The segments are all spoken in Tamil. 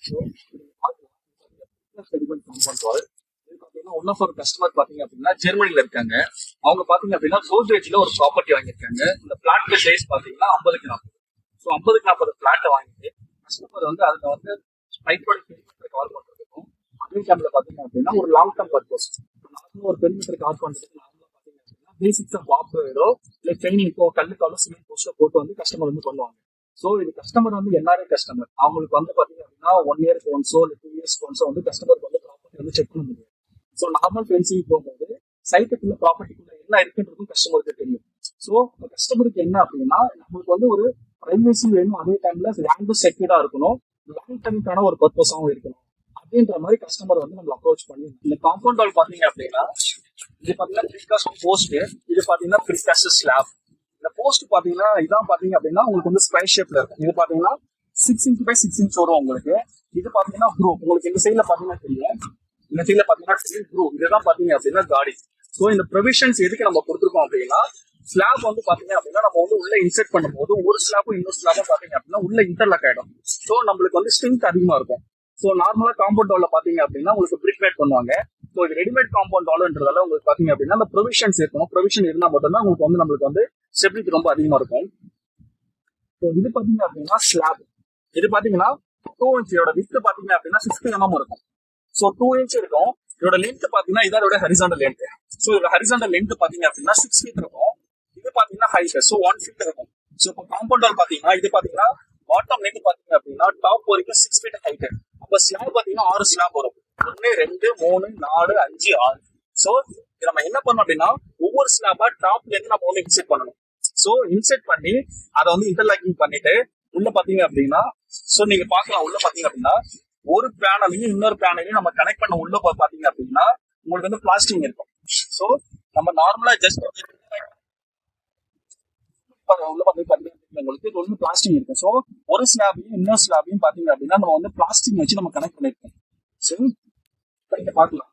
ஸோ செடிமெண்ட் காம்பவுண்ட் வால் இது பார்த்தீங்கன்னா ஒன் ஆஃப் ஒரு கஸ்டமர் பார்த்தீங்க அப்படின்னா ஜெர்மனில இருக்காங்க. அவங்க பார்த்தீங்க அப்படின்னா கோத்ரேஜ்ல ஒரு ப்ராப்பர்ட்டி வாங்கியிருக்காங்க. இந்த பிளாட் சைஸ் பார்த்தீங்கன்னா 50க்கு 40. ஸோ 50க்கு 40 பிளாட்டை வாங்கிட்டு கஸ்டமர் வந்து அதுல வந்து பைப்போட பெரிமீட்டர் கவர் பண்றதுக்கும் அதே டைம்ல பார்த்தீங்க அப்படின்னா ஒரு லாங் டர்ம் பர்பஸ் ஒரு பெரிமீட்டர் கவர் பண்றதுக்கு நார்மலா பார்த்தீங்க அப்படின்னா பேசிக்ஸ் ஆஃப் வாப்பரோ இல்லை ட்ரைனிங்கோ கல்லுக்காலோ சிமெண்ட் போஸ்டோ போட்டு வந்து கஸ்டமர் வந்து பண்ணுவாங்க. ஸோ இது கஸ்டமர் வந்து எல்லாரும் கஸ்டமர் அவங்களுக்கு வந்து பார்த்தீங்க அப்படின்னா 1 இயர்க்கு ஒன்ஸோ இல்லை 2 இயர்ஸ்க்கு ஒன்ஸோ வந்து கஸ்டமருக்கு வந்து ப்ராப்பர்ட்டி வந்து செக் பண்ண முடியும். ஸோ நார்மல் ஃபென்சிங் போகும்போது சைட்டுக்குள்ள ப்ராப்பர்ட்டிக்குள்ள என்ன இருக்குன்றதும் கஸ்டமருக்கு தெரியும். ஸோ கஸ்டமருக்கு என்ன அப்படின்னா நம்மளுக்கு வந்து ஒரு பிரைவசி வேணும், அதே டைம்ல லேண்டும் செக்யூர்டா இருக்கணும், லாங் டர்முக்கான ஒரு பர்பஸாகவும் இருக்கணும் அப்படின்ற மாதிரி கஸ்டமர் வந்து நம்ம அப்ரோச் பண்ணி இந்த காம்பவுண்ட் வால் பாத்தீங்க அப்படின்னா இது பாத்தீங்கன்னா ப்ரீகாஸ்ட் போஸ்ட், இது பாத்தீங்கன்னா ப்ரீகாஸ்ட் ஸ்லாப். இந்த போஸ்ட் பாத்தீங்கன்னா இதான் பாத்தீங்க அப்படின்னா உங்களுக்கு வந்து ஸ்கொயர் ஷேப்ல இருக்கும். இது பாத்தீங்கன்னா 6 inch by 6 inch வரும் உங்களுக்கு. இது பாத்தீங்கன்னா ப்ரூ உங்களுக்கு இந்த சைட்ல பாத்தீங்கன்னா தெரியும், இந்த சைட்ல பாத்தீங்கன்னா ப்ரூ. இதுதான் பாத்தீங்க அப்படின்னா காடி. ஸோ இந்த ப்ரொவிஷன்ஸ் எதுக்கு நம்ம கொடுத்துருக்கோம் அப்படின்னா ஸ்லாப் வந்து பாத்தீங்க அப்படின்னா நம்ம வந்து உள்ள இன்செர்ட் பண்ணும்போது ஒரு ஸ்லாப்பும் இன்னொரு ஸ்லாப்பும் பாத்தீங்க அப்படின்னா உள்ள இன்டர்லாக் ஆயிடும். ஸோ நம்மளுக்கு வந்து ஸ்ட்ரென்த் அதிகமா இருக்கும். ஸோ நார்மலா காம்பவுண்ட் வால்ல பாத்தீங்க அப்படின்னா உங்களுக்கு பிரிக் மேட் பண்ணுவாங்க. ஸோ இது ரெடிமேட் காம்பவுண்ட் வால்ன்றதால உங்களுக்கு பாத்தீங்க அப்படின்னா அந்த ப்ரொவிஷன்ஸ் இருக்கணும். ப்ரொவிஷன் இருந்தா மட்டும்தான் உங்களுக்கு வந்து நம்மளுக்கு வந்து ஸ்டெபிலிட்டி ரொம்ப அதிகமா இருக்கும். ஸோ இது பாத்தீங்க அப்படின்னா ஸ்லாப். இது பாத்தீங்கன்னா 2 inch வித் பாத்தீங்க அப்படின்னா 60 mm இருக்கும். ஸோ 2 inch இருக்கும். இதோட லென்த் பாத்தீங்கன்னா இதோட ஹரிசாண்டல் லென்த். ஸோ இதோட ஹரிசாண்டல் லென்த் பாத்தீங்க அப்படின்னா 6 feet இருக்கும். இது பாத்தீங்கன்னா ஹைட், ஸோ 1 feet இருக்கும். ஸோ இப்போ காம்பவுண்ட் வால் பாத்தீங்கன்னா இது பாத்தீங்கன்னா பாட்டம் லென்த் பாத்தீங்க அப்படின்னா டாப் வரைக்கும் 6 feet ஹைட். அப்ப ஸ்லாப் பாத்தீங்கன்னா 6 ஸ்லாப் வரும். 1 2 3 4 5 6. ஸோ நம்ம என்ன பண்ணணும் அப்படின்னா ஒவ்வொரு ஸ்லாபா டாப்ல இருந்து நம்ம வந்து இன்செர்ட் பண்ணணும். ஸோ இன்செர்ட் பண்ணி அதை வந்து இன்டர்லாக்கிங் பண்ணிட்டு உள்ள பாத்தீங்க அப்படின்னா ஸோ நீங்க பாக்கலாம் உள்ள பாத்தீங்க அப்படின்னா ஒரு பேனலையும் இன்னொரு பேனலையும் நம்ம கனெக்ட் பண்ண உள்ள பாத்தீங்க அப்படின்னா உங்களுக்கு வந்து பிளாஸ்டிங் இருக்கும். ஸோ நம்ம நார்மலா ஜஸ்ட் உள்ள பாத்தீங்கன்னா உங்களுக்கு ஒன்று பிளாஸ்டிக் இருக்கு. ஸோ ஒரு ஸ்லாபையும் இன்னொரு ஸ்லாபையும் பாத்தீங்க அப்படின்னா நம்ம வந்து பிளாஸ்டிக் வச்சு நம்ம கனெக்ட் பண்ணிருக்கோம். ஸோ இங்க பாக்கலாம்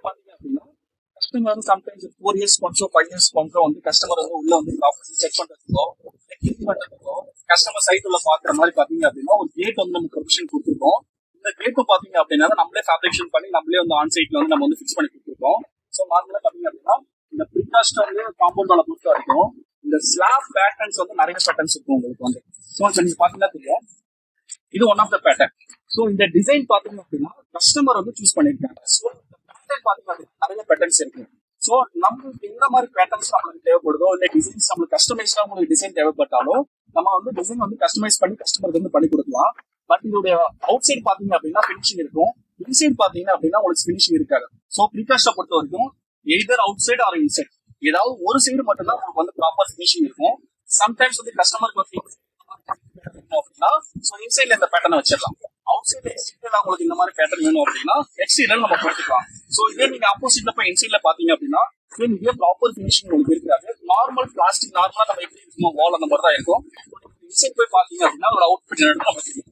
பாத்தீங்க அப்படின்னா கஸ்டமர் வந்து சம்டைம்ஸ் 4 years ஒன்ஸோ 5 years ஒன்ஸோ வந்து கஸ்டமர் வந்து உள்ள வந்து ப்ராப்பர்ட்டி செக் பண்றதுக்கோ கிளீன் பண்றதுக்கோ கஸ்டமர் சைட் உள்ள பாக்குற மாதிரி பாத்தீங்க அப்படின்னா ஒரு கேட் வந்து நம்ம ப்ரொவிஷன் கொடுத்துருக்கோம். இந்த கேட் பாத்தீங்க அப்படின்னா நம்மளே ஃபேப்ரிகேஷன் பண்ணி நம்மளே வந்து ஆன் சைட்ல வந்து நம்ம வந்து ஃபிக்ஸ் பண்ணி கொடுத்துருக்கோம். ஸோ நார்மலா பாத்தீங்க அப்படின்னா இந்த ப்ரீகாஸ்ட் வந்து காம்பவுண்ட் வாலை பொறுத்த வரைக்கும் இந்த ஸ்லாப் பேட்டர்ன்ஸ் வந்து நிறைய பேட்டர்ன்ஸ் இருக்கும் உங்களுக்கு வந்து. ஸோ இப்போ நீங்க பாத்தீங்கன்னா தெரியும் இது one of the pattern. So இந்த டிசைன் பாத்தீங்க அப்படின்னா கஸ்டமர் வந்து சூஸ் பண்ணிருக்காங்க. ஸோ பேட்டர்ன் பாத்தீங்க அப்படின்னா நிறைய பேட்டர்ன்ஸ் இருக்கு. ஸோ நம்மளுக்கு எந்த மாதிரி பேட்டர்ன்ஸ் நம்மளுக்கு தேவைப்படுதோ இல்லை டிசைன்ஸ் நம்மளுக்கு கஸ்டமைஸ்டா உங்களுக்கு டிசைன் தேவைப்பட்டாலும் நம்ம வந்து டிசைன் வந்து கஸ்டமைஸ் பண்ணி கஸ்டமருக்கு வந்து பண்ணி கொடுக்கலாம். பட் இதோடைய அவுட் சைட் பாத்தீங்க அப்படின்னா ஃபினிஷிங் இருக்கும், இன்சைட் பாத்தீங்க அப்படின்னா உங்களுக்கு ஃபினிஷிங் இருக்காது. ஸோ ப்ரீகாஸ்ட பொறுத்த வரைக்கும் either outside or inside ஏதாவது ஒரு சைடு மட்டும் தான் உங்களுக்கு வந்து ப்ராப்பர் ஃபினிஷிங் இருக்கும். சம்டைம்ஸ் வந்து கஸ்டமருக்கு வந்து அப்படின்னா ஸோ இன்சைட்ல இந்த பேட்டர்னை வச்சிடலாம். அவுட் சைட்ல எக்ஸ்டீரியர்ல உங்களுக்கு இந்த மாதிரி பேட்டர்ன் வேணும் அப்படின்னா எக்ஸ்டீரியர் நம்ம கொடுத்துக்கலாம். ஸோ இதே நீங்க ஆப்போசிட்ல போய் இன்சைட்ல பாத்தீங்க அப்படின்னா இதே ப்ராப்பர் ஃபினிஷிங் உங்களுக்கு இருக்காது. நார்மல் பிளாஸ்டிக் நார்மலா நம்ம எப்படி இருக்குமோ வால் அந்த மாதிரி தான் இருக்கும். இன்சைட் போய் பாத்தீங்க அப்படின்னா ஒரு அவுட் ஃபிட் நம்ம தெரியும்.